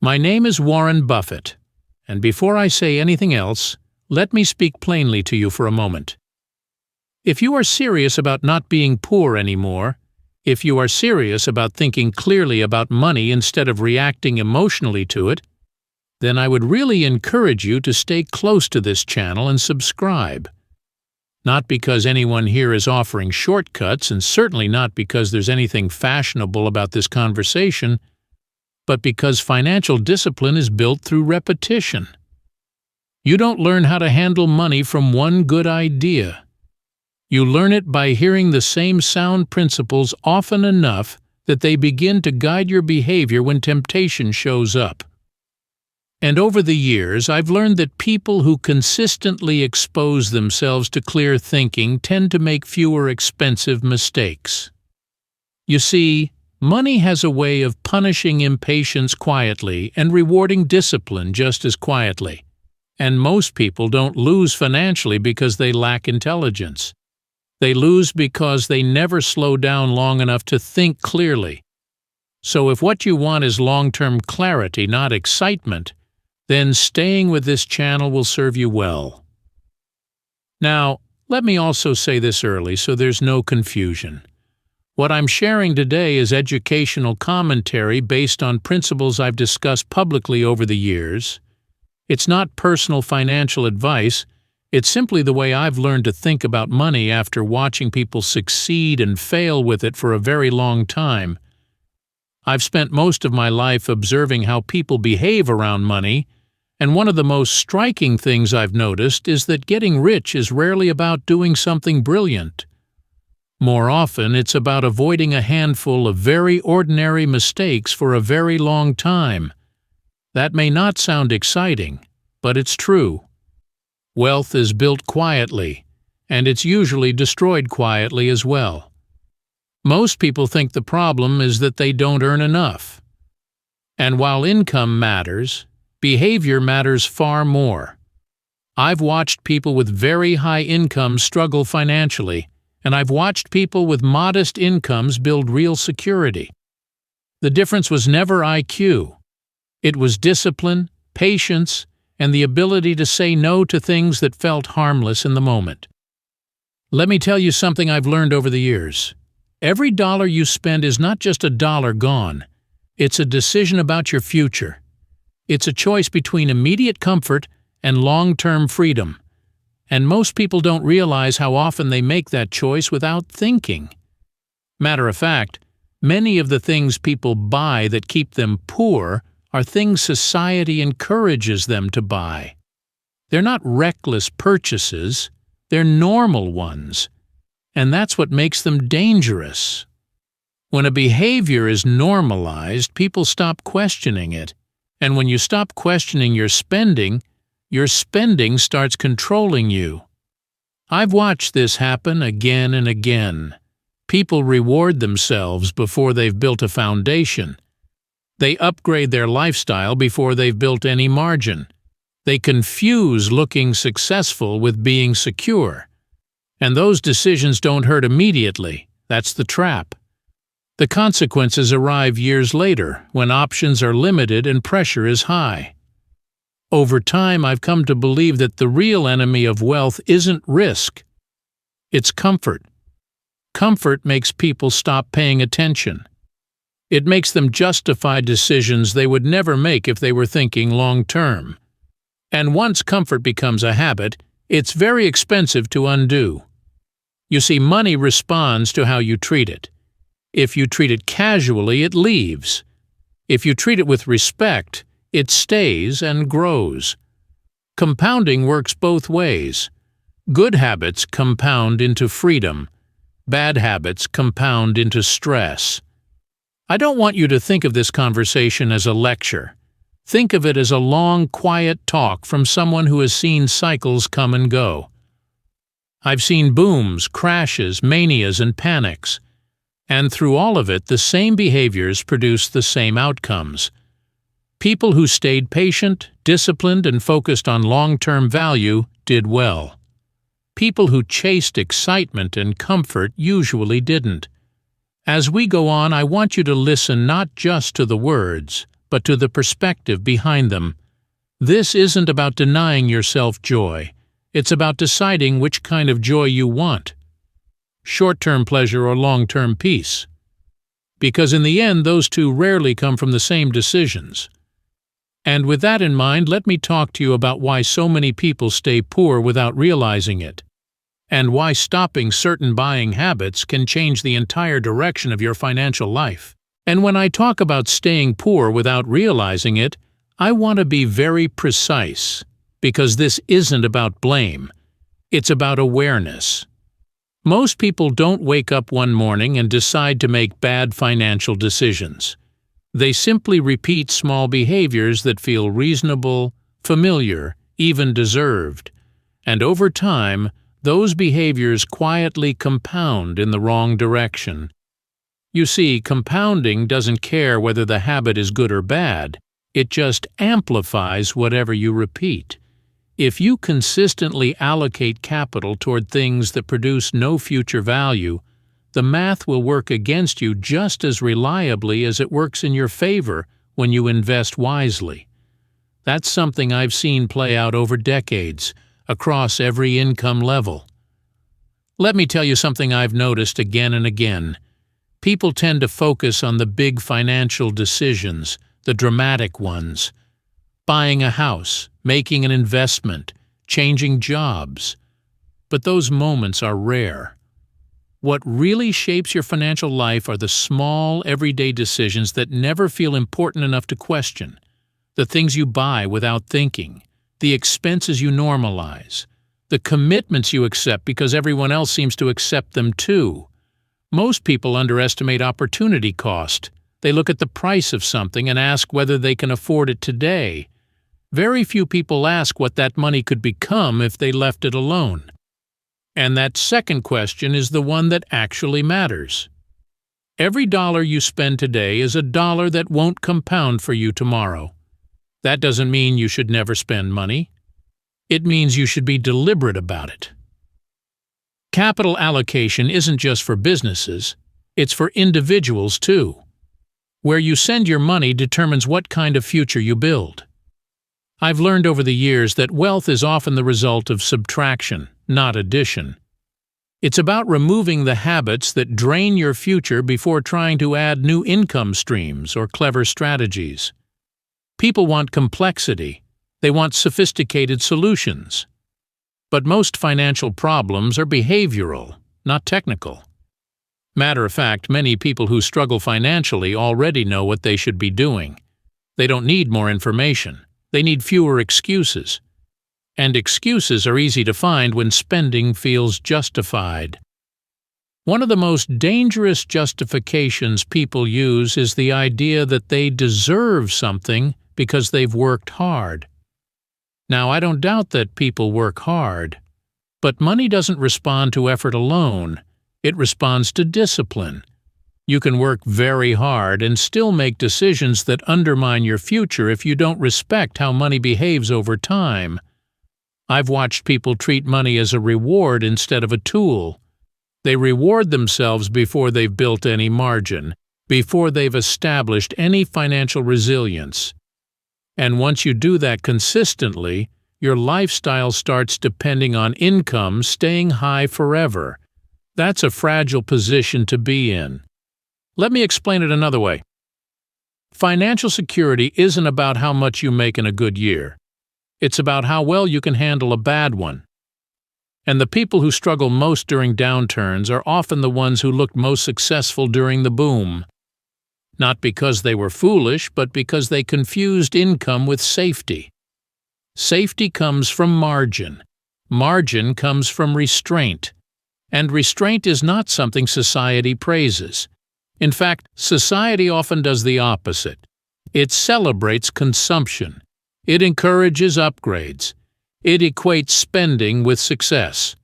My name is Warren Buffett, and before I say anything else, let me speak plainly to you for a moment. If you are serious about not being poor anymore, if you are serious about thinking clearly about money instead of reacting emotionally to it, then I would really encourage you to stay close to this channel and subscribe. Not because anyone here is offering shortcuts, and certainly not because there's anything fashionable about this conversation, but because financial discipline is built through repetition. You don't learn how to handle money from one good idea. You learn it by hearing the same sound principles often enough that they begin to guide your behavior when temptation shows up. And over the years, I've learned that people who consistently expose themselves to clear thinking tend to make fewer expensive mistakes. You see, money has a way of punishing impatience quietly and rewarding discipline just as quietly. And most people don't lose financially because they lack intelligence. They lose because they never slow down long enough to think clearly. So if what you want is long-term clarity, not excitement, then staying with this channel will serve you well. Now, let me also say this early so there's no confusion. What I'm sharing today is educational commentary based on principles I've discussed publicly over the years. It's not personal financial advice. It's simply the way I've learned to think about money after watching people succeed and fail with it for a very long time. I've spent most of my life observing how people behave around money, and one of the most striking things I've noticed is that getting rich is rarely about doing something brilliant. More often, it's about avoiding a handful of very ordinary mistakes for a very long time. That may not sound exciting, but it's true. Wealth is built quietly, and it's usually destroyed quietly as well. Most people think the problem is that they don't earn enough. And while income matters, behavior matters far more. I've watched people with very high incomes struggle financially, and I've watched people with modest incomes build real security. The difference was never IQ. It was discipline, patience, and the ability to say no to things that felt harmless in the moment. Let me tell you something I've learned over the years. Every dollar you spend is not just a dollar gone. It's a decision about your future. It's a choice between immediate comfort and long-term freedom. And most people don't realize how often they make that choice without thinking. Matter of fact, many of the things people buy that keep them poor are things society encourages them to buy. They're not reckless purchases, they're normal ones. And that's what makes them dangerous. When a behavior is normalized, people stop questioning it. And when you stop questioning your spending starts controlling you. I've watched this happen again and again. People reward themselves before they've built a foundation. They upgrade their lifestyle before they've built any margin. They confuse looking successful with being secure. And those decisions don't hurt immediately. That's the trap. The consequences arrive years later, when options are limited and pressure is high. Over time, I've come to believe that the real enemy of wealth isn't risk. It's comfort. Comfort makes people stop paying attention. It makes them justify decisions they would never make if they were thinking long-term. And once comfort becomes a habit, it's very expensive to undo. You see, money responds to how you treat it. If you treat it casually, it leaves. If you treat it with respect, it stays and grows. Compounding works both ways. Good habits compound into freedom. Bad habits compound into stress. I don't want you to think of this conversation as a lecture. Think of it as a long, quiet talk from someone who has seen cycles come and go. I've seen booms, crashes, manias, and panics. And through all of it, the same behaviors produce the same outcomes. People who stayed patient, disciplined, and focused on long-term value did well. People who chased excitement and comfort usually didn't. As we go on, I want you to listen not just to the words, but to the perspective behind them. This isn't about denying yourself joy. It's about deciding which kind of joy you want. Short-term pleasure or long-term peace. Because in the end, those two rarely come from the same decisions. And with that in mind, let me talk to you about why so many people stay poor without realizing it, and why stopping certain buying habits can change the entire direction of your financial life. And when I talk about staying poor without realizing it, I want to be very precise, because this isn't about blame. It's about awareness. Most people don't wake up one morning and decide to make bad financial decisions. They simply repeat small behaviors that feel reasonable, familiar, even deserved. And over time, those behaviors quietly compound in the wrong direction. You see, compounding doesn't care whether the habit is good or bad. It just amplifies whatever you repeat. If you consistently allocate capital toward things that produce no future value, the math will work against you just as reliably as it works in your favor when you invest wisely. That's something I've seen play out over decades, across every income level. Let me tell you something I've noticed again and again. People tend to focus on the big financial decisions, the dramatic ones. Buying a house, making an investment, changing jobs. But those moments are rare. What really shapes your financial life are the small, everyday decisions that never feel important enough to question. The things you buy without thinking, the expenses you normalize, the commitments you accept because everyone else seems to accept them too. Most people underestimate opportunity cost. They look at the price of something and ask whether they can afford it today. Very few people ask what that money could become if they left it alone. And that second question is the one that actually matters. Every dollar you spend today is a dollar that won't compound for you tomorrow. That doesn't mean you should never spend money. It means you should be deliberate about it. Capital allocation isn't just for businesses, it's for individuals too. Where you send your money determines what kind of future you build. I've learned over the years that wealth is often the result of subtraction, not addition. It's about removing the habits that drain your future before trying to add new income streams or clever strategies. People want complexity. They want sophisticated solutions. But most financial problems are behavioral, not technical. Matter of fact, many people who struggle financially already know what they should be doing. They don't need more information. They need fewer excuses. And excuses are easy to find when spending feels justified. One of the most dangerous justifications people use is the idea that they deserve something because they've worked hard. Now, I don't doubt that people work hard, but money doesn't respond to effort alone. It responds to discipline. You can work very hard and still make decisions that undermine your future if you don't respect how money behaves over time. I've watched people treat money as a reward instead of a tool. They reward themselves before they've built any margin, before they've established any financial resilience. And once you do that consistently, your lifestyle starts depending on income staying high forever. That's a fragile position to be in. Let me explain it another way. Financial security isn't about how much you make in a good year. It's about how well you can handle a bad one. And the people who struggle most during downturns are often the ones who looked most successful during the boom. Not because they were foolish, but because they confused income with safety. Safety comes from margin. Margin comes from restraint. And restraint is not something society praises. In fact, society often does the opposite. It celebrates consumption. It encourages upgrades. It equates spending with success.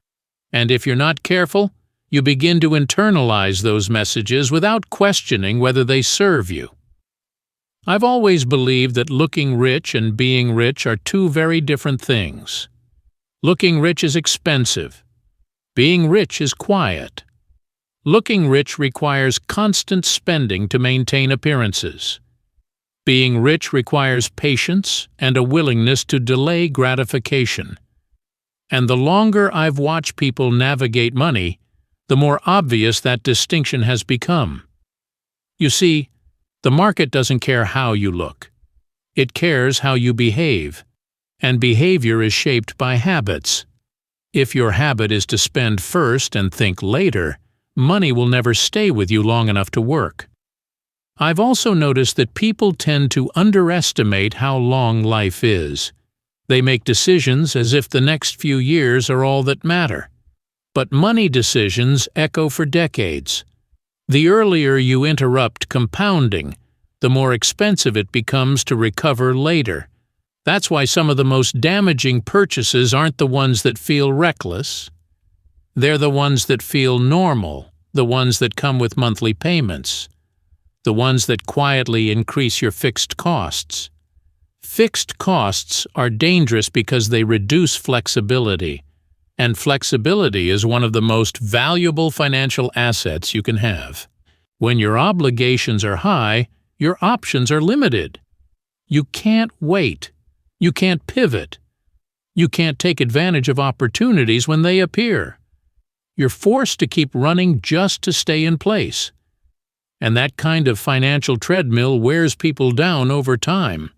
And if you're not careful, you begin to internalize those messages without questioning whether they serve you. I've always believed that looking rich and being rich are two very different things. Looking rich is expensive. Being rich is quiet. Looking rich requires constant spending to maintain appearances. Being rich requires patience and a willingness to delay gratification. And the longer I've watched people navigate money, the more obvious that distinction has become. You see, the market doesn't care how you look. It cares how you behave, and behavior is shaped by habits. If your habit is to spend first and think later, money will never stay with you long enough to work. I've also noticed that people tend to underestimate how long life is. They make decisions as if the next few years are all that matter. But money decisions echo for decades. The earlier you interrupt compounding, the more expensive it becomes to recover later. That's why some of the most damaging purchases aren't the ones that feel reckless. They're the ones that feel normal, the ones that come with monthly payments, the ones that quietly increase your fixed costs. Fixed costs are dangerous because they reduce flexibility, and flexibility is one of the most valuable financial assets you can have. When your obligations are high, your options are limited. You can't wait. You can't pivot. You can't take advantage of opportunities when they appear. You're forced to keep running just to stay in place. And that kind of financial treadmill wears people down over time.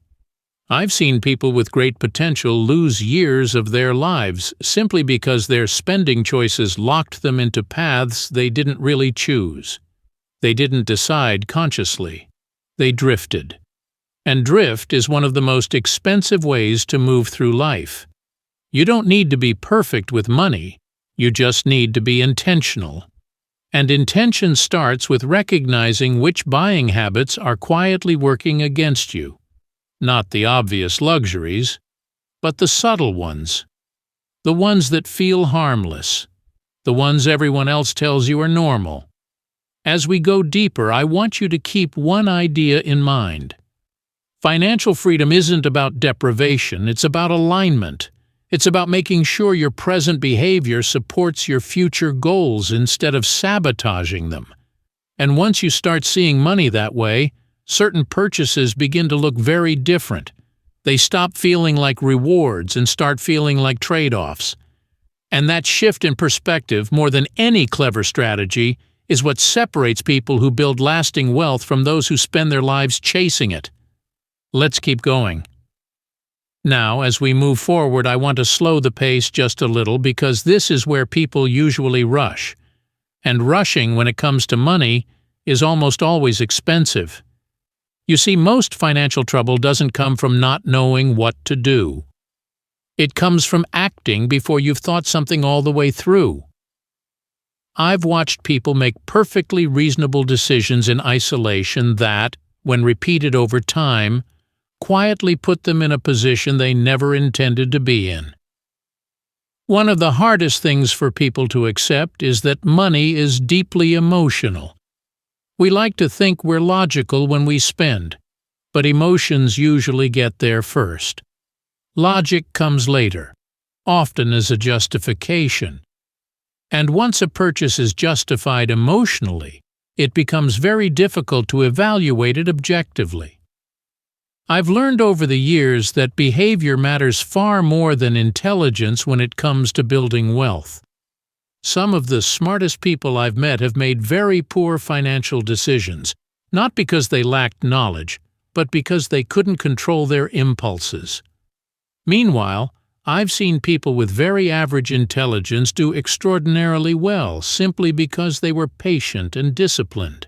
I've seen people with great potential lose years of their lives simply because their spending choices locked them into paths they didn't really choose. They didn't decide consciously. They drifted. And drift is one of the most expensive ways to move through life. You don't need to be perfect with money. You just need to be intentional. And intention starts with recognizing which buying habits are quietly working against you. Not the obvious luxuries, but the subtle ones. The ones that feel harmless. The ones everyone else tells you are normal. As we go deeper, I want you to keep one idea in mind. Financial freedom isn't about deprivation, it's about alignment. It's about making sure your present behavior supports your future goals instead of sabotaging them. And once you start seeing money that way, certain purchases begin to look very different. They stop feeling like rewards and start feeling like trade-offs. And that shift in perspective, more than any clever strategy, is what separates people who build lasting wealth from those who spend their lives chasing it. Let's keep going. Now, as we move forward, I want to slow the pace just a little because this is where people usually rush. And rushing when it comes to money is almost always expensive. You see, most financial trouble doesn't come from not knowing what to do. It comes from acting before you've thought something all the way through. I've watched people make perfectly reasonable decisions in isolation that, when repeated over time, quietly put them in a position they never intended to be in. One of the hardest things for people to accept is that money is deeply emotional. We like to think we're logical when we spend, but emotions usually get there first. Logic comes later, often as a justification. And once a purchase is justified emotionally, it becomes very difficult to evaluate it objectively. I've learned over the years that behavior matters far more than intelligence when it comes to building wealth. Some of the smartest people I've met have made very poor financial decisions, not because they lacked knowledge, but because they couldn't control their impulses. Meanwhile, I've seen people with very average intelligence do extraordinarily well simply because they were patient and disciplined.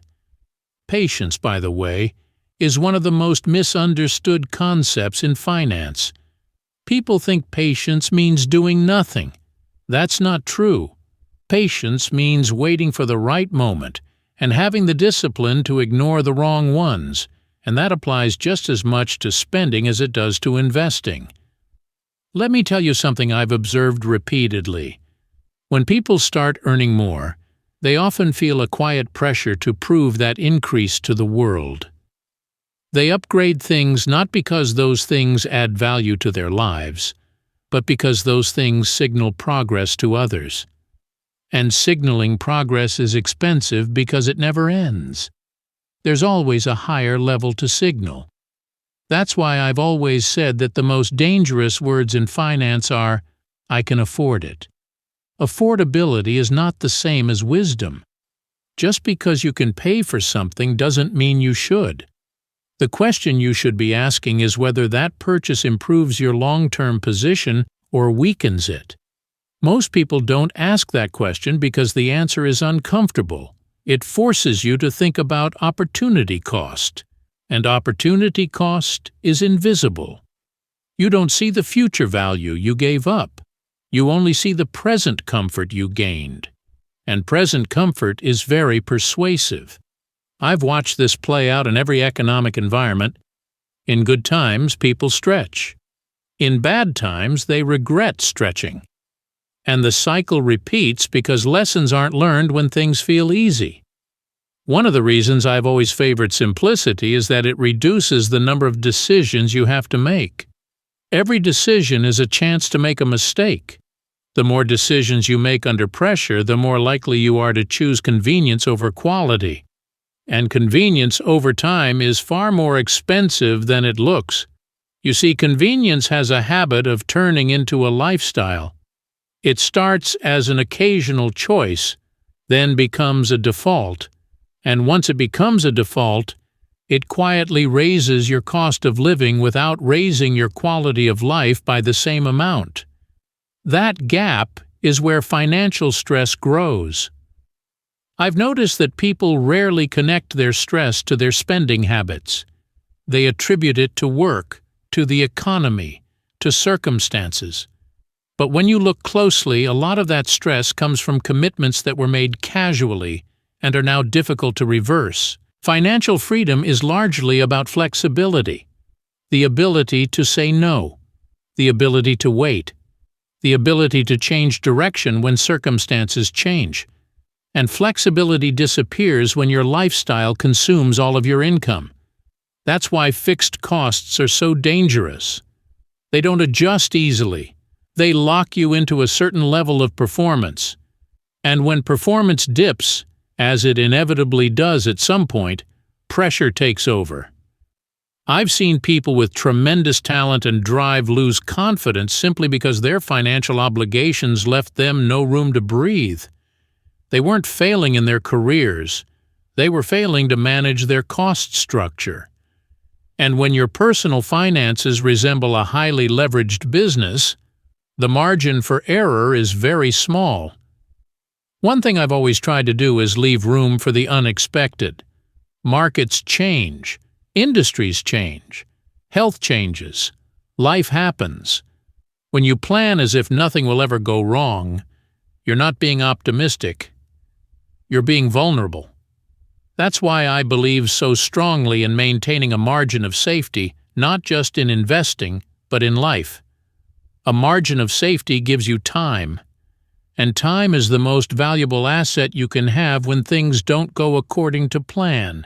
Patience, by the way, is one of the most misunderstood concepts in finance. People think patience means doing nothing. That's not true. Patience means waiting for the right moment and having the discipline to ignore the wrong ones, and that applies just as much to spending as it does to investing. Let me tell you something I've observed repeatedly. When people start earning more, they often feel a quiet pressure to prove that increase to the world. They upgrade things not because those things add value to their lives, but because those things signal progress to others. And signaling progress is expensive because it never ends. There's always a higher level to signal. That's why I've always said that the most dangerous words in finance are, "I can afford it." Affordability is not the same as wisdom. Just because you can pay for something doesn't mean you should. The question you should be asking is whether that purchase improves your long-term position or weakens it. Most people don't ask that question because the answer is uncomfortable. It forces you to think about opportunity cost, and opportunity cost is invisible. You don't see the future value you gave up. You only see the present comfort you gained. And present comfort is very persuasive. I've watched this play out in every economic environment. In good times, people stretch. In bad times, they regret stretching. And the cycle repeats because lessons aren't learned when things feel easy. One of the reasons I've always favored simplicity is that it reduces the number of decisions you have to make. Every decision is a chance to make a mistake. The more decisions you make under pressure, the more likely you are to choose convenience over quality. And convenience over time is far more expensive than it looks. You see, convenience has a habit of turning into a lifestyle. It starts as an occasional choice, then becomes a default. And once it becomes a default, it quietly raises your cost of living without raising your quality of life by the same amount. That gap is where financial stress grows. I've noticed that people rarely connect their stress to their spending habits. They attribute it to work, to the economy, to circumstances. But when you look closely, a lot of that stress comes from commitments that were made casually and are now difficult to reverse. Financial freedom is largely about flexibility, the ability to say no, the ability to wait, the ability to change direction when circumstances change. And flexibility disappears when your lifestyle consumes all of your income. That's why fixed costs are so dangerous. They don't adjust easily. They lock you into a certain level of performance. And when performance dips, as it inevitably does at some point, pressure takes over. I've seen people with tremendous talent and drive lose confidence simply because their financial obligations left them no room to breathe. They weren't failing in their careers. They were failing to manage their cost structure. And when your personal finances resemble a highly leveraged business, the margin for error is very small. One thing I've always tried to do is leave room for the unexpected. Markets change. Industries change. Health changes. Life happens. When you plan as if nothing will ever go wrong, you're not being optimistic. You're being vulnerable. That's why I believe so strongly in maintaining a margin of safety, not just in investing, but in life. A margin of safety gives you time, and time is the most valuable asset you can have when things don't go according to plan.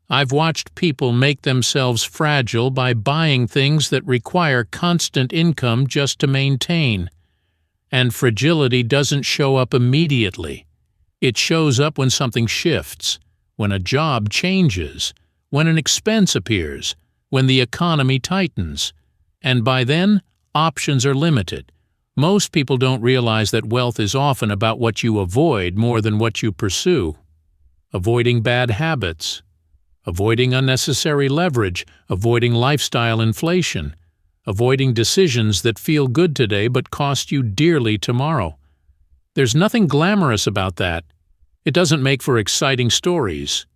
I've watched people make themselves fragile by buying things that require constant income just to maintain. And fragility doesn't show up immediately. It shows up when something shifts, when a job changes, when an expense appears, when the economy tightens. And by then, options are limited. Most people don't realize that wealth is often about what you avoid more than what you pursue. Avoiding bad habits, avoiding unnecessary leverage, avoiding lifestyle inflation, avoiding decisions that feel good today but cost you dearly tomorrow. There's nothing glamorous about that. It doesn't make for exciting stories,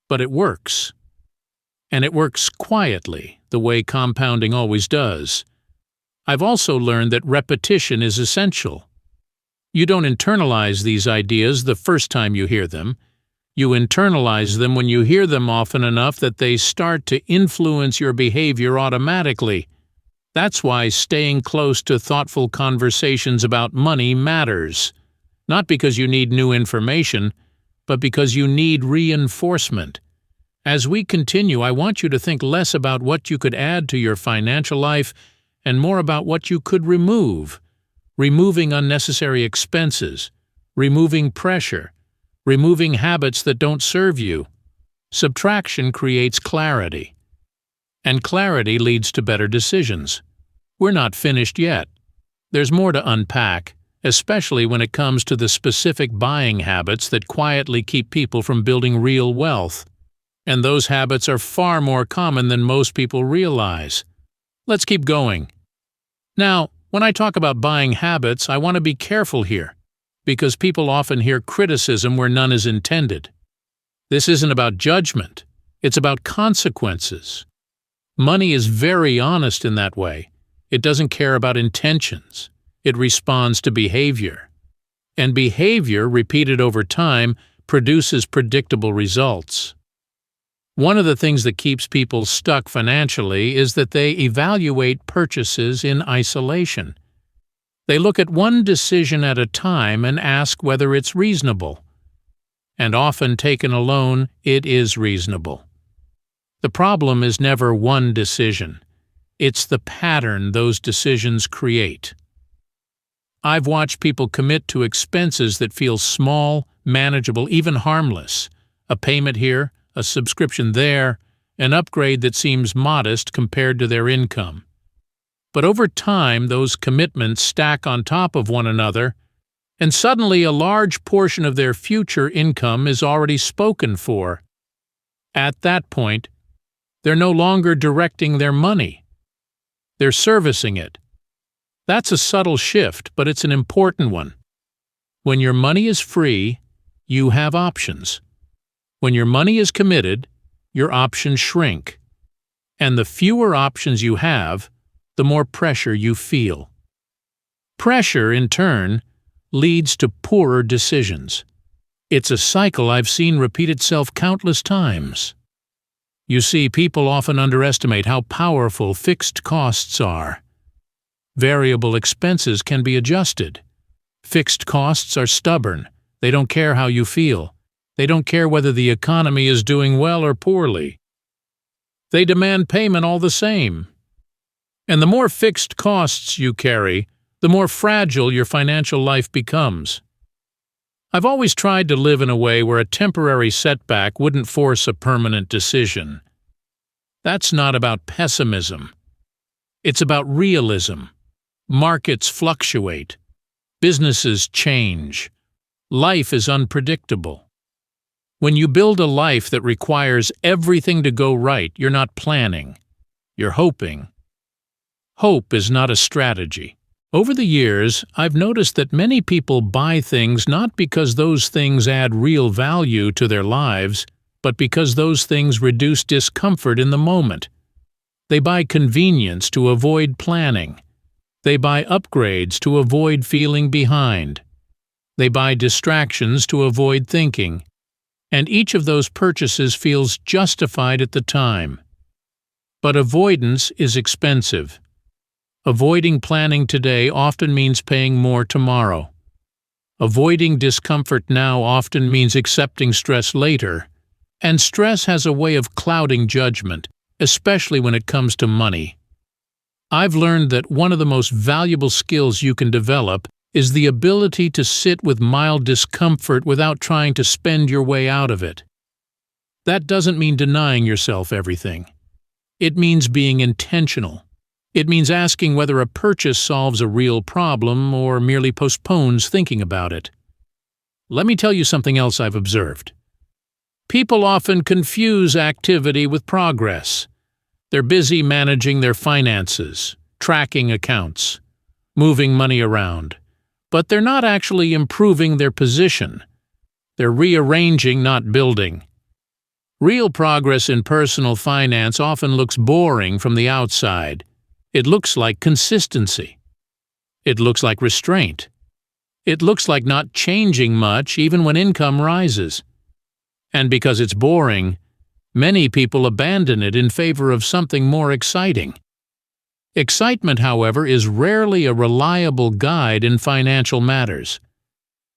but it works. And it works quietly, the way compounding always does. I've also learned that repetition is essential. You don't internalize these ideas the first time you hear them. You internalize them when you hear them often enough that they start to influence your behavior automatically. That's why staying close to thoughtful conversations about money matters. Not because you need new information, but because you need reinforcement. As we continue, I want you to think less about what you could add to your financial life and more about what you could remove. Removing unnecessary expenses, removing pressure, removing habits that don't serve you. Subtraction creates clarity. And clarity leads to better decisions. We're not finished yet. There's more to unpack, especially when it comes to the specific buying habits that quietly keep people from building real wealth. And those habits are far more common than most people realize. Let's keep going. Now, when I talk about buying habits, I want to be careful here, because people often hear criticism where none is intended. This isn't about judgment. It's about consequences. Money is very honest in that way. It doesn't care about intentions. It responds to behavior. And behavior, repeated over time, produces predictable results. One of the things that keeps people stuck financially is that they evaluate purchases in isolation. They look at one decision at a time and ask whether it's reasonable. And often taken alone, it is reasonable. The problem is never one decision. It's the pattern those decisions create. I've watched people commit to expenses that feel small, manageable, even harmless. A payment here, a subscription there, an upgrade that seems modest compared to their income. But over time, those commitments stack on top of one another, and suddenly a large portion of their future income is already spoken for. At that point, they're no longer directing their money. They're servicing it. That's a subtle shift, but it's an important one. When your money is free, you have options. When your money is committed, your options shrink. And the fewer options you have, the more pressure you feel. Pressure, in turn, leads to poorer decisions. It's a cycle I've seen repeat itself countless times. You see, people often underestimate how powerful fixed costs are. Variable expenses can be adjusted. Fixed costs are stubborn. They don't care how you feel. They don't care whether the economy is doing well or poorly. They demand payment all the same. And the more fixed costs you carry, the more fragile your financial life becomes. I've always tried to live in a way where a temporary setback wouldn't force a permanent decision. That's not about pessimism. It's about realism. Markets fluctuate. Businesses change. Life is unpredictable. When you build a life that requires everything to go right, you're not planning. You're hoping. Hope is not a strategy. Over the years, I've noticed that many people buy things not because those things add real value to their lives, but because those things reduce discomfort in the moment. They buy convenience to avoid planning. They buy upgrades to avoid feeling behind. They buy distractions to avoid thinking. And each of those purchases feels justified at the time. But avoidance is expensive. Avoiding planning today often means paying more tomorrow. Avoiding discomfort now often means accepting stress later. And stress has a way of clouding judgment, especially when it comes to money. I've learned that one of the most valuable skills you can develop is the ability to sit with mild discomfort without trying to spend your way out of it. That doesn't mean denying yourself everything. It means being intentional. It means asking whether a purchase solves a real problem or merely postpones thinking about it. Let me tell you something else I've observed. People often confuse activity with progress. They're busy managing their finances, tracking accounts, moving money around. But they're not actually improving their position. They're rearranging, not building. Real progress in personal finance often looks boring from the outside. It looks like consistency. It looks like restraint. It looks like not changing much even when income rises. And because it's boring, many people abandon it in favor of something more exciting. Excitement, however, is rarely a reliable guide in financial matters.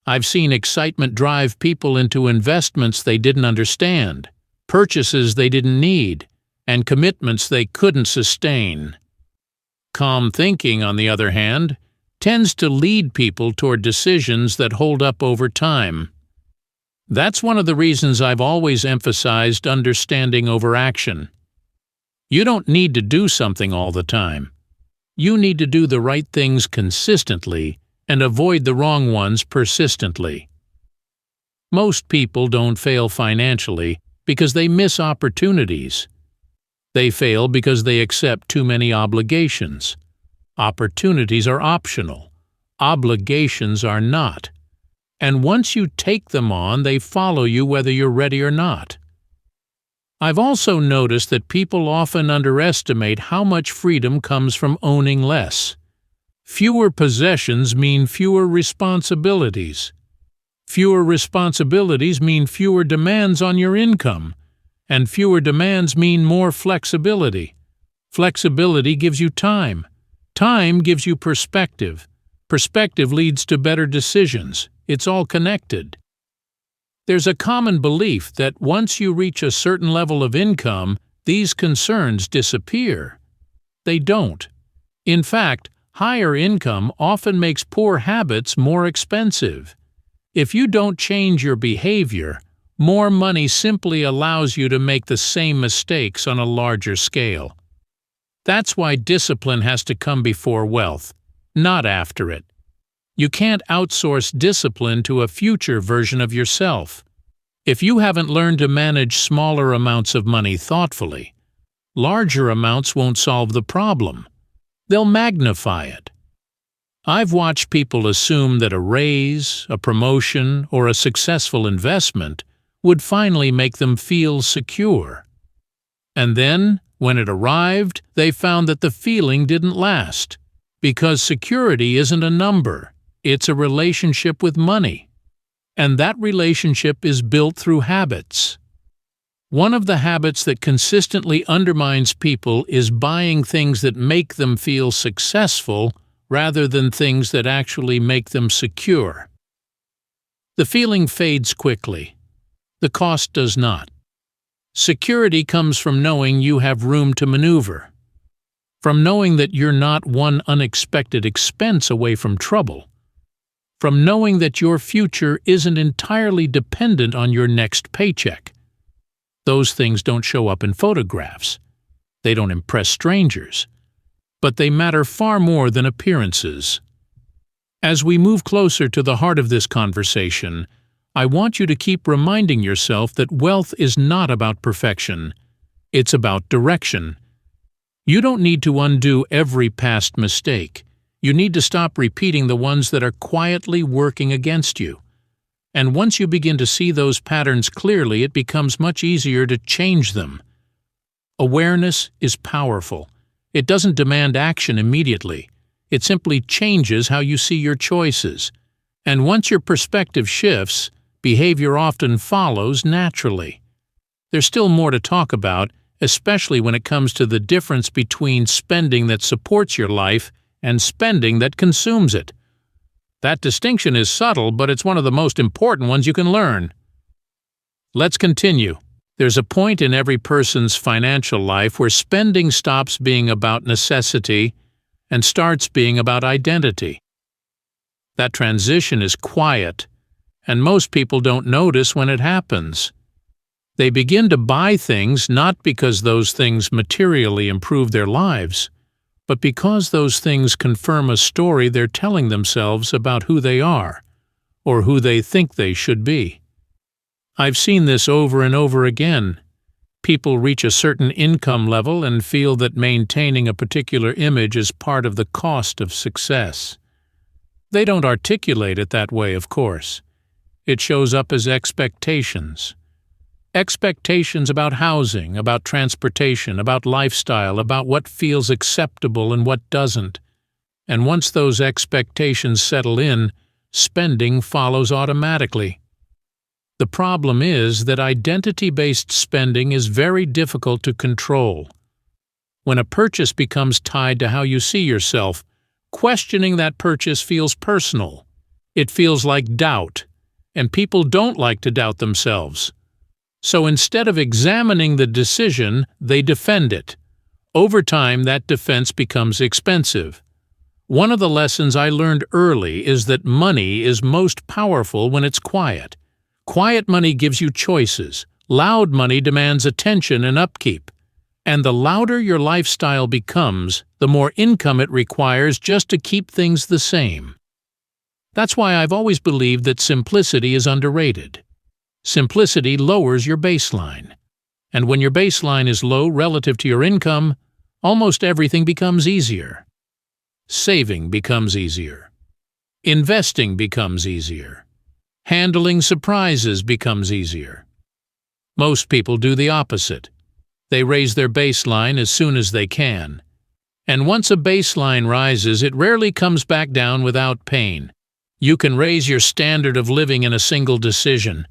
I've seen excitement drive people into investments they didn't understand, purchases they didn't need, and commitments they couldn't sustain. Calm thinking, on the other hand, tends to lead people toward decisions that hold up over time. That's one of the reasons I've always emphasized understanding over action. You don't need to do something all the time. You need to do the right things consistently and avoid the wrong ones persistently. Most people don't fail financially because they miss opportunities. They fail because they accept too many obligations. Opportunities are optional. Obligations are not. And once you take them on, they follow you whether you're ready or not. I've also noticed that people often underestimate how much freedom comes from owning less. Fewer possessions mean fewer responsibilities. Fewer responsibilities mean fewer demands on your income, and fewer demands mean more flexibility. Flexibility gives you time. Time gives you perspective. Perspective leads to better decisions. It's all connected. There's a common belief that once you reach a certain level of income, these concerns disappear. They don't. In fact, higher income often makes poor habits more expensive. If you don't change your behavior, more money simply allows you to make the same mistakes on a larger scale. That's why discipline has to come before wealth, not after it. You can't outsource discipline to a future version of yourself. If you haven't learned to manage smaller amounts of money thoughtfully, larger amounts won't solve the problem. They'll magnify it. I've watched people assume that a raise, a promotion, or a successful investment would finally make them feel secure. And then, when it arrived, they found that the feeling didn't last, because security isn't a number, it's a relationship with money. And that relationship is built through habits. One of the habits that consistently undermines people is buying things that make them feel successful rather than things that actually make them secure. The feeling fades quickly. The cost does not. Security comes from knowing you have room to maneuver, from knowing that you're not one unexpected expense away from trouble, from knowing that your future isn't entirely dependent on your next paycheck. Those things don't show up in photographs. They don't impress strangers. But they matter far more than appearances. As we move closer to the heart of this conversation, I want you to keep reminding yourself that wealth is not about perfection. It's about direction. You don't need to undo every past mistake. You need to stop repeating the ones that are quietly working against you. And once you begin to see those patterns clearly, it becomes much easier to change them. Awareness is powerful. It doesn't demand action immediately. It simply changes how you see your choices. And once your perspective shifts, behavior often follows naturally. There's still more to talk about, especially when it comes to the difference between spending that supports your life and spending that consumes it. That distinction is subtle, but it's one of the most important ones you can learn. Let's continue. There's a point in every person's financial life where spending stops being about necessity and starts being about identity. That transition is quiet, and most people don't notice when it happens. They begin to buy things not because those things materially improve their lives, but because those things confirm a story they're telling themselves about who they are, or who they think they should be. I've seen this over and over again. People reach a certain income level and feel that maintaining a particular image is part of the cost of success. They don't articulate it that way, of course. It shows up as expectations. Expectations about housing, about transportation, about lifestyle, about what feels acceptable and what doesn't. And once those expectations settle in, spending follows automatically. The problem is that identity-based spending is very difficult to control. When a purchase becomes tied to how you see yourself, questioning that purchase feels personal. It feels like doubt, and people don't like to doubt themselves. So instead of examining the decision, they defend it. Over time, that defense becomes expensive. One of the lessons I learned early is that money is most powerful when it's quiet. Quiet money gives you choices. Loud money demands attention and upkeep. And the louder your lifestyle becomes, the more income it requires just to keep things the same. That's why I've always believed that simplicity is underrated. Simplicity lowers your baseline. And when your baseline is low relative to your income, almost everything becomes easier. Saving becomes easier. Investing becomes easier. Handling surprises becomes easier. Most people do the opposite. They raise their baseline as soon as they can. And once a baseline rises, it rarely comes back down without pain. You can raise your standard of living in a single decision.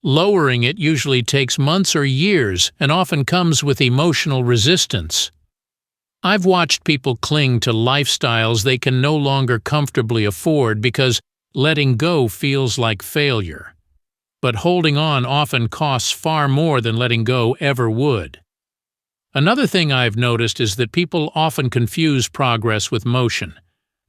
Lowering it usually takes months or years and often comes with emotional resistance. I've watched people cling to lifestyles they can no longer comfortably afford because letting go feels like failure. But holding on often costs far more than letting go ever would. Another thing I've noticed is that people often confuse progress with motion.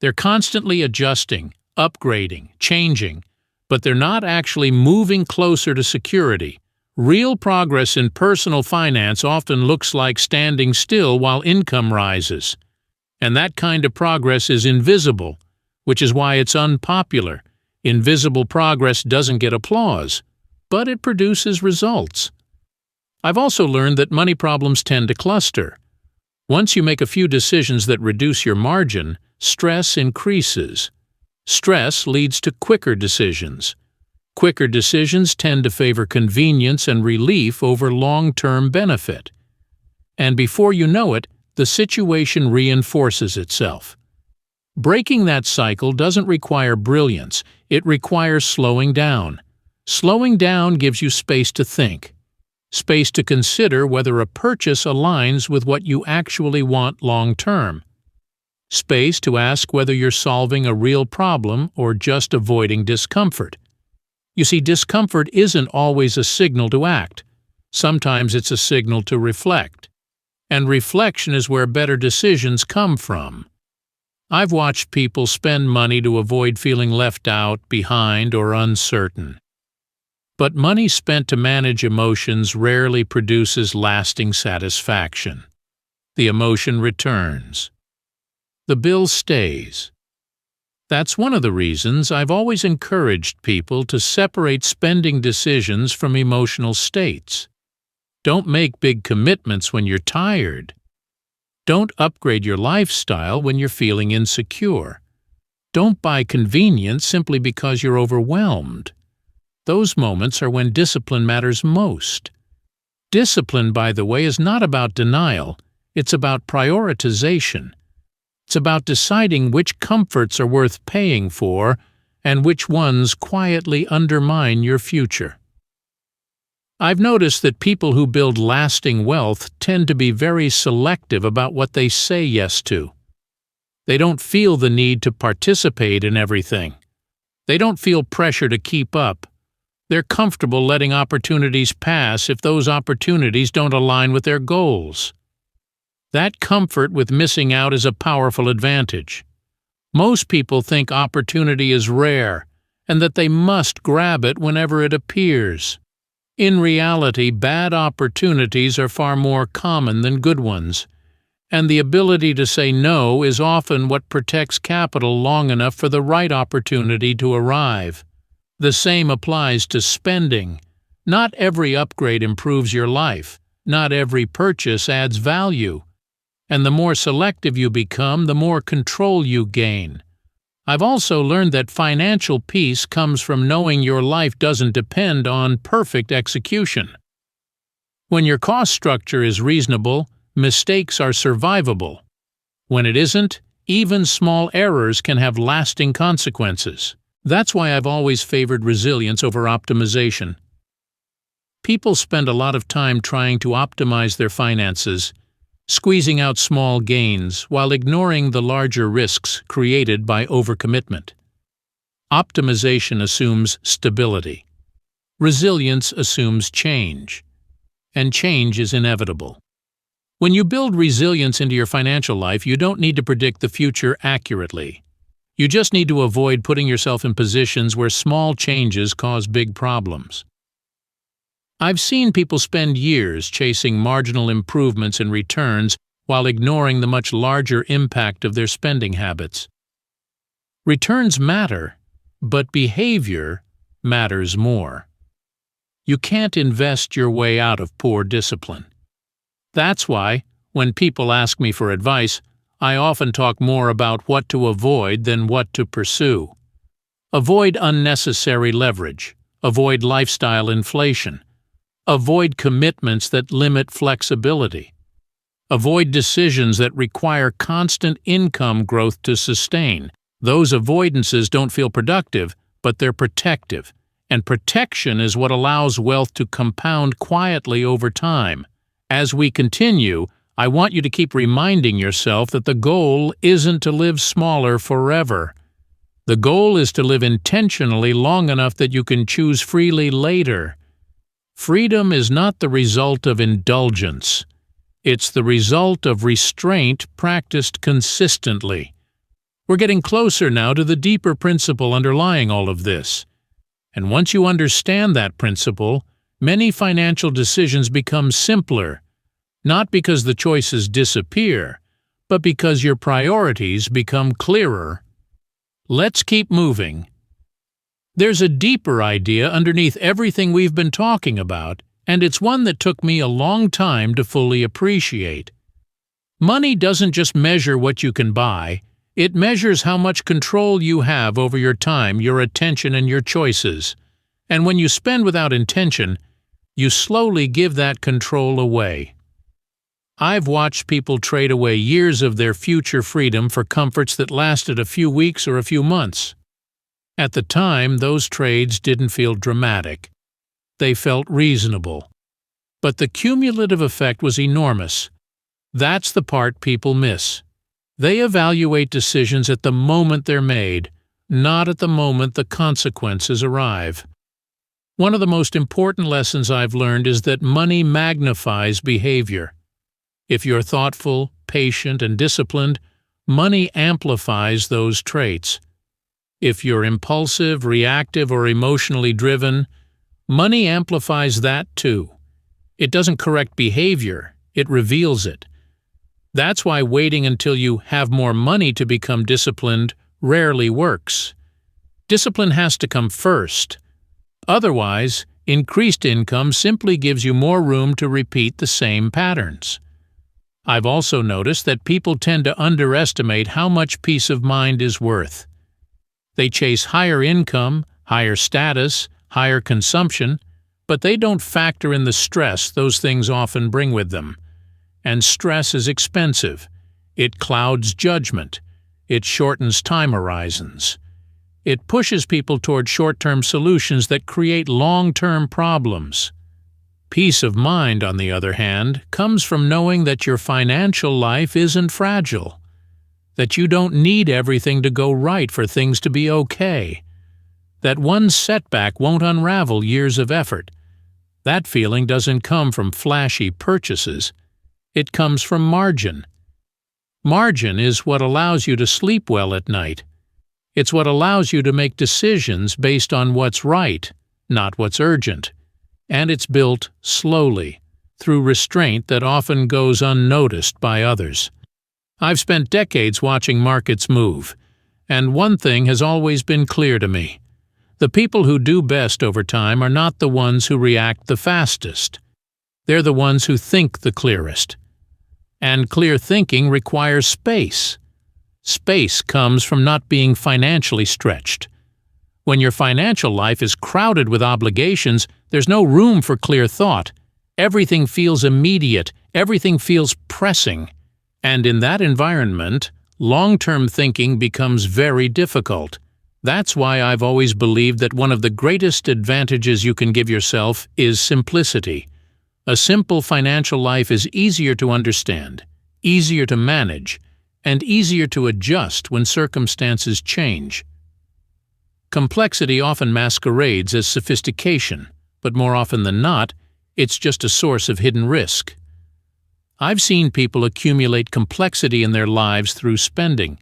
They're constantly adjusting, upgrading, changing, but they're not actually moving closer to security. Real progress in personal finance often looks like standing still while income rises. And that kind of progress is invisible, which is why it's unpopular. Invisible progress doesn't get applause, but it produces results. I've also learned that money problems tend to cluster. Once you make a few decisions that reduce your margin, stress increases. Stress leads to quicker decisions. Quicker decisions tend to favor convenience and relief over long-term benefit. And before you know it, the situation reinforces itself. Breaking that cycle doesn't require brilliance, it requires slowing down. Slowing down gives you space to think. Space to consider whether a purchase aligns with what you actually want long-term. Space to ask whether you're solving a real problem or just avoiding discomfort. You see, discomfort isn't always a signal to act. Sometimes it's a signal to reflect. And reflection is where better decisions come from. I've watched people spend money to avoid feeling left out, behind, or uncertain. But money spent to manage emotions rarely produces lasting satisfaction. The emotion returns. The bill stays. That's one of the reasons I've always encouraged people to separate spending decisions from emotional states. Don't make big commitments when you're tired. Don't upgrade your lifestyle when you're feeling insecure. Don't buy convenience simply because you're overwhelmed. Those moments are when discipline matters most. Discipline, by the way, is not about denial. It's about prioritization. It's about deciding which comforts are worth paying for and which ones quietly undermine your future. I've noticed that people who build lasting wealth tend to be very selective about what they say yes to. They don't feel the need to participate in everything. They don't feel pressure to keep up. They're comfortable letting opportunities pass if those opportunities don't align with their goals. That comfort with missing out is a powerful advantage. Most people think opportunity is rare and that they must grab it whenever it appears. In reality, bad opportunities are far more common than good ones, and the ability to say no is often what protects capital long enough for the right opportunity to arrive. The same applies to spending. Not every upgrade improves your life. Not every purchase adds value. And the more selective you become, the more control you gain. I've also learned that financial peace comes from knowing your life doesn't depend on perfect execution. When your cost structure is reasonable, mistakes are survivable. When it isn't, even small errors can have lasting consequences. That's why I've always favored resilience over optimization. People spend a lot of time trying to optimize their finances, squeezing out small gains while ignoring the larger risks created by overcommitment. Optimization assumes stability. Resilience assumes change. And change is inevitable. When you build resilience into your financial life, you don't need to predict the future accurately. You just need to avoid putting yourself in positions where small changes cause big problems. I've seen people spend years chasing marginal improvements in returns while ignoring the much larger impact of their spending habits. Returns matter, but behavior matters more. You can't invest your way out of poor discipline. That's why, when people ask me for advice, I often talk more about what to avoid than what to pursue. Avoid unnecessary leverage. Avoid lifestyle inflation. Avoid commitments that limit flexibility. Avoid decisions that require constant income growth to sustain. Those avoidances don't feel productive, but they're protective. And protection is what allows wealth to compound quietly over time. As we continue, I want you to keep reminding yourself that the goal isn't to live smaller forever. The goal is to live intentionally long enough that you can choose freely later. Freedom is not the result of indulgence. It's the result of restraint practiced consistently. We're getting closer now to the deeper principle underlying all of this. And once you understand that principle, many financial decisions become simpler, not because the choices disappear, but because your priorities become clearer. Let's keep moving. There's a deeper idea underneath everything we've been talking about, and it's one that took me a long time to fully appreciate. Money doesn't just measure what you can buy, it measures how much control you have over your time, your attention, and your choices. And when you spend without intention, you slowly give that control away. I've watched people trade away years of their future freedom for comforts that lasted a few weeks or a few months. At the time, those trades didn't feel dramatic. They felt reasonable. But the cumulative effect was enormous. That's the part people miss. They evaluate decisions at the moment they're made, not at the moment the consequences arrive. One of the most important lessons I've learned is that money magnifies behavior. If you're thoughtful, patient, and disciplined, money amplifies those traits. If you're impulsive, reactive, or emotionally driven, money amplifies that too. It doesn't correct behavior, it reveals it. That's why waiting until you have more money to become disciplined rarely works. Discipline has to come first. Otherwise, increased income simply gives you more room to repeat the same patterns. I've also noticed that people tend to underestimate how much peace of mind is worth. They chase higher income, higher status, higher consumption, but they don't factor in the stress those things often bring with them. And stress is expensive. It clouds judgment. It shortens time horizons. It pushes people toward short-term solutions that create long-term problems. Peace of mind, on the other hand, comes from knowing that your financial life isn't fragile, that you don't need everything to go right for things to be okay, that one setback won't unravel years of effort. That feeling doesn't come from flashy purchases. It comes from margin. Margin is what allows you to sleep well at night. It's what allows you to make decisions based on what's right, not what's urgent. And it's built slowly, through restraint that often goes unnoticed by others. I've spent decades watching markets move, and one thing has always been clear to me. The people who do best over time are not the ones who react the fastest. They're the ones who think the clearest. And clear thinking requires space. Space comes from not being financially stretched. When your financial life is crowded with obligations, there's no room for clear thought. Everything feels immediate, everything feels pressing. And in that environment, long-term thinking becomes very difficult. That's why I've always believed that one of the greatest advantages you can give yourself is simplicity. A simple financial life is easier to understand, easier to manage, and easier to adjust when circumstances change. Complexity often masquerades as sophistication, but more often than not, it's just a source of hidden risk. I've seen people accumulate complexity in their lives through spending.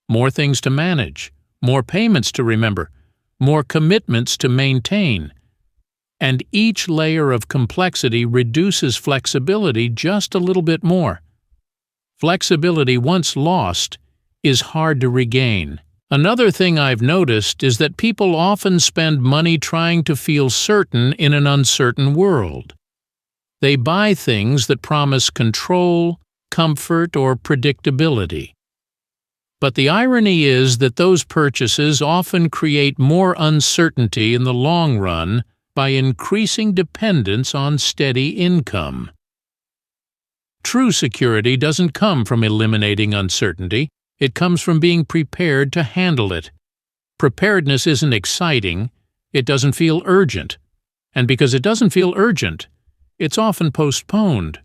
More things to manage, more payments to remember, more commitments to maintain. and each layer of complexity reduces flexibility just a little bit more. Flexibility, once lost, is hard to regain. Another thing I've noticed is that people often spend money trying to feel certain in an uncertain world. They buy things that promise control, comfort, or predictability. But the irony is that those purchases often create more uncertainty in the long run by increasing dependence on steady income. True security doesn't come from eliminating uncertainty. It comes from being prepared to handle it. Preparedness isn't exciting, it doesn't feel urgent. And because it doesn't feel urgent, it's often postponed.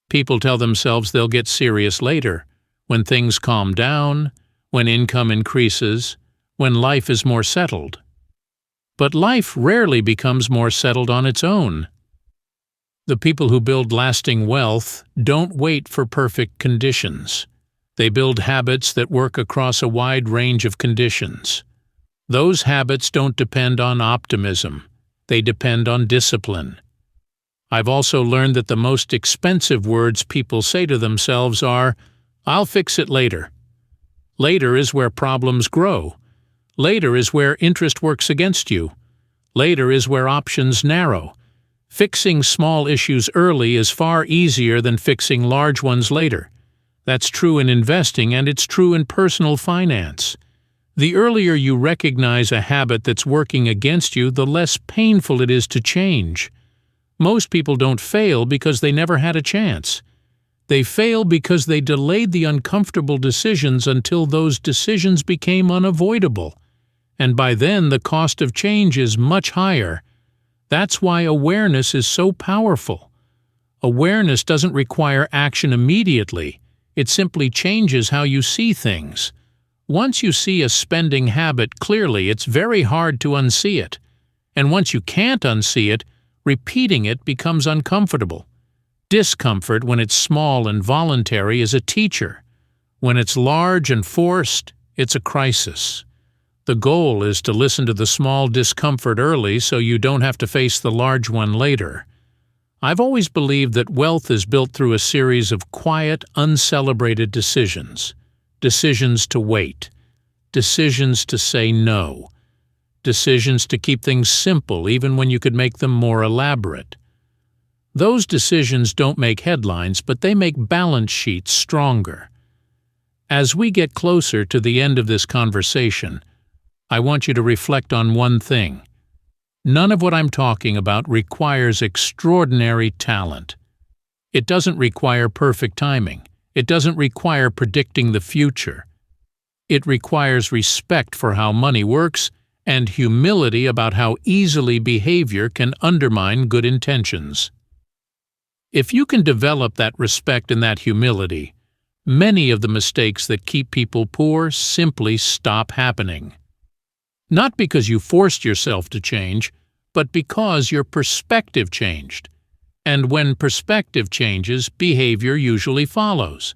People tell themselves they'll get serious later, when things calm down, when income increases, when life is more settled. But life rarely becomes more settled on its own. The people who build lasting wealth don't wait for perfect conditions. They build habits that work across a wide range of conditions. Those habits don't depend on optimism. They depend on discipline. I've also learned that the most expensive words people say to themselves are, "I'll fix it later." Later is where problems grow. Later is where interest works against you. Later is where options narrow. Fixing small issues early is far easier than fixing large ones later. That's true in investing, and it's true in personal finance. The earlier you recognize a habit that's working against you, the less painful it is to change. Most people don't fail because they never had a chance. They fail because they delayed the uncomfortable decisions until those decisions became unavoidable. And by then, the cost of change is much higher. That's why awareness is so powerful. Awareness doesn't require action immediately. It simply changes how you see things. Once you see a spending habit clearly, it's very hard to unsee it. And once you can't unsee it, repeating it becomes uncomfortable. Discomfort, when it's small and voluntary, is a teacher. When it's large and forced, it's a crisis. The goal is to listen to the small discomfort early so you don't have to face the large one later. I've always believed that wealth is built through a series of quiet, uncelebrated decisions. Decisions to wait. Decisions to say no. Decisions to keep things simple even when you could make them more elaborate. Those decisions don't make headlines, but they make balance sheets stronger. As we get closer to the end of this conversation, I want you to reflect on one thing. None of what I'm talking about requires extraordinary talent. It doesn't require perfect timing. It doesn't require predicting the future. It requires respect for how money works and humility about how easily behavior can undermine good intentions. If you can develop that respect and that humility, many of the mistakes that keep people poor simply stop happening. Not because you forced yourself to change, but because your perspective changed. And when perspective changes, behavior usually follows.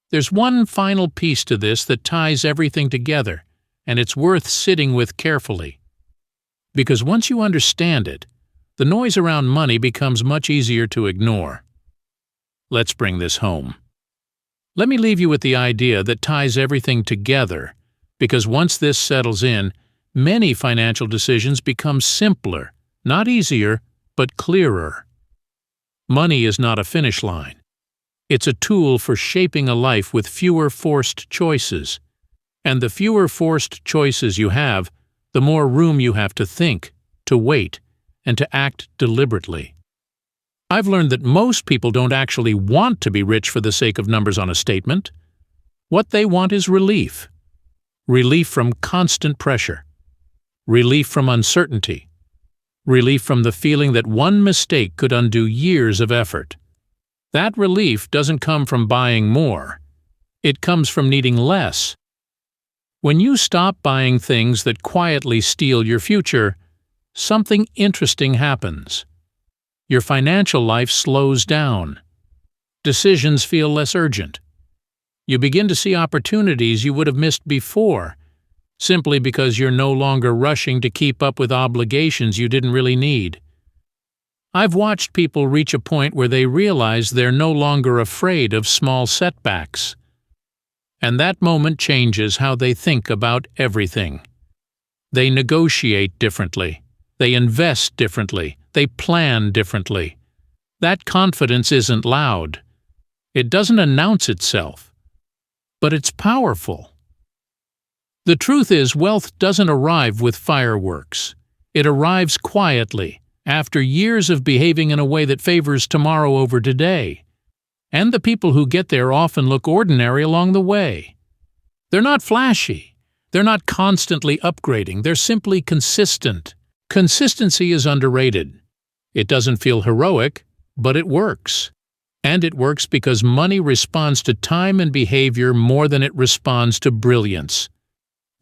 There's one final piece to this that ties everything together, and it's worth sitting with carefully. Because once you understand it, the noise around money becomes much easier to ignore. Let's bring this home. Let me leave you with the idea that ties everything together, because once this settles in, many financial decisions become simpler, not easier, but clearer. Money is not a finish line. It's a tool for shaping a life with fewer forced choices. And the fewer forced choices you have, the more room you have to think, to wait, and to act deliberately. I've learned that most people don't actually want to be rich for the sake of numbers on a statement. What they want is relief. Relief from constant pressure. Relief from uncertainty. Relief from the feeling that one mistake could undo years of effort. That relief doesn't come from buying more. It comes from needing less. When you stop buying things that quietly steal your future, something interesting happens. Your financial life slows down. Decisions feel less urgent. You begin to see opportunities you would have missed before. simply because you're no longer rushing to keep up with obligations you didn't really need. I've watched people reach a point where they realize they're no longer afraid of small setbacks. And that moment changes how they think about everything. They negotiate differently. They invest differently. They plan differently. That confidence isn't loud. It doesn't announce itself. But it's powerful. The truth is, wealth doesn't arrive with fireworks. It arrives quietly, after years of behaving in a way that favors tomorrow over today. And the people who get there often look ordinary along the way. They're not flashy. They're not constantly upgrading. They're simply consistent. Consistency is underrated. It doesn't feel heroic, but it works. And it works because money responds to time and behavior more than it responds to brilliance.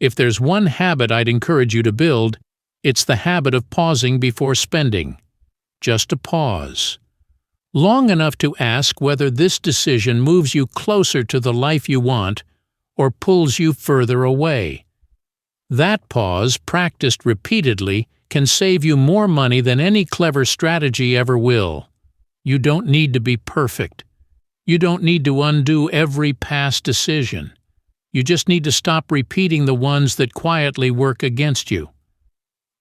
If there's one habit I'd encourage you to build, it's the habit of pausing before spending. Just a pause. Long enough to ask whether this decision moves you closer to the life you want or pulls you further away. That pause, practiced repeatedly, can save you more money than any clever strategy ever will. You don't need to be perfect. You don't need to undo every past decision. You just need to stop repeating the ones that quietly work against you.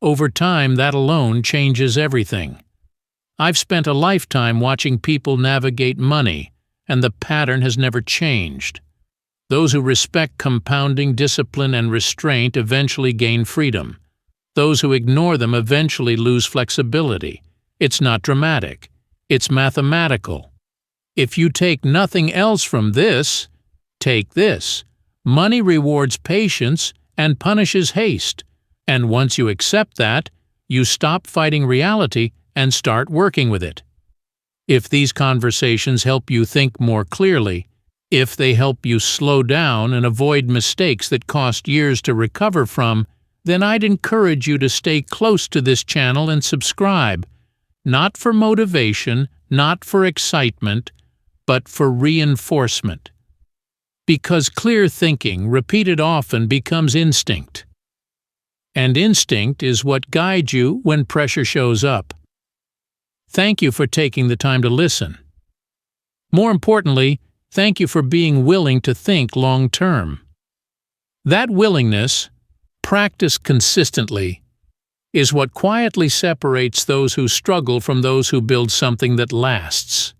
Over time, that alone changes everything. I've spent a lifetime watching people navigate money, and the pattern has never changed. Those who respect compounding, discipline, and restraint eventually gain freedom. Those who ignore them eventually lose flexibility. It's not dramatic. It's mathematical. If you take nothing else from this, take this. Money rewards patience and punishes haste. And once you accept that, you stop fighting reality and start working with it. If these conversations help you think more clearly, if they help you slow down and avoid mistakes that cost years to recover from, then I'd encourage you to stay close to this channel and subscribe, not for motivation, not for excitement, but for reinforcement. Because clear thinking, repeated often, becomes instinct. And instinct is what guides you when pressure shows up. Thank you for taking the time to listen. More importantly, thank you for being willing to think long-term. That willingness, practiced consistently, is what quietly separates those who struggle from those who build something that lasts.